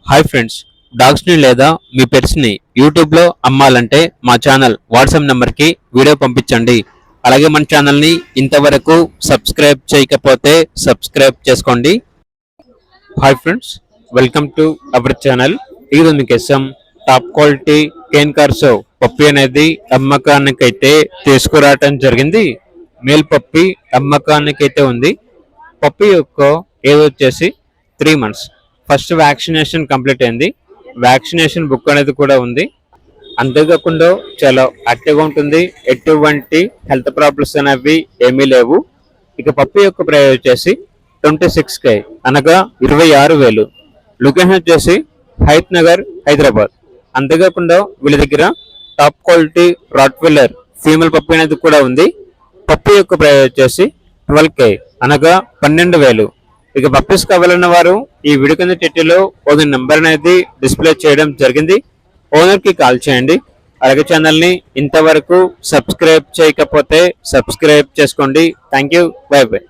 Hi friends, డాగ్స్ని లేదా మీ పెట్స్ని యూట్యూబ్లో అమ్మాలంటే మా ఛానల్ వాట్సాప్ నెంబర్కి వీడియో పంపించండి. అలాగే మన ఛానల్ని ఇంతవరకు సబ్స్క్రైబ్ చేయకపోతే సబ్స్క్రైబ్ చేసుకోండి. Hi friends, welcome to our channel. ఈరోజు మీకోసం టాప్ క్వాలిటీ కేన్ కార్సో పప్పి అనేది అమ్మకానికైతే తీసుకురావటం జరిగింది. మేల్ పప్పి అమ్మకానికైతే ఉంది. పప్పి యొక్క ఏజ్ వచ్చేసి 3 months. ఫస్ట్ వ్యాక్సినేషన్ కంప్లీట్ అయింది. వ్యాక్సినేషన్ బుక్ అనేది కూడా ఉంది. అంతేకాకుండా చాలా యాక్టివ్గా ఉంటుంది. ఎటువంటి హెల్త్ ప్రాబ్లమ్స్ అనేవి ఏమీ లేవు. ఇక పప్పి యొక్క ప్రైస్ వచ్చేసి 26K, అనగా 26,000. లొకేషన్ వచ్చేసి హైత్ నగర్, హైదరాబాద్. అంతేకాకుండా వీళ్ళ దగ్గర top quality Rottweiler female puppy అనేది కూడా ఉంది. పప్పి యొక్క ప్రైస్ వచ్చేసి 12K, అనగా 12,000. ఇక పప్పీస్ కావాలన్న వారు ఈ వీడియో కింద టైటిల్లో ఓనర్ నెంబర్ అనేది డిస్ప్లే చేయడం జరిగింది. ఓనర్ కి కాల్ చేయండి. అలాగే ఛానల్ ని ఇంతవరకు సబ్స్క్రైబ్ చేయకపోతే సబ్స్క్రైబ్ చేసుకోండి. Thank you, by by.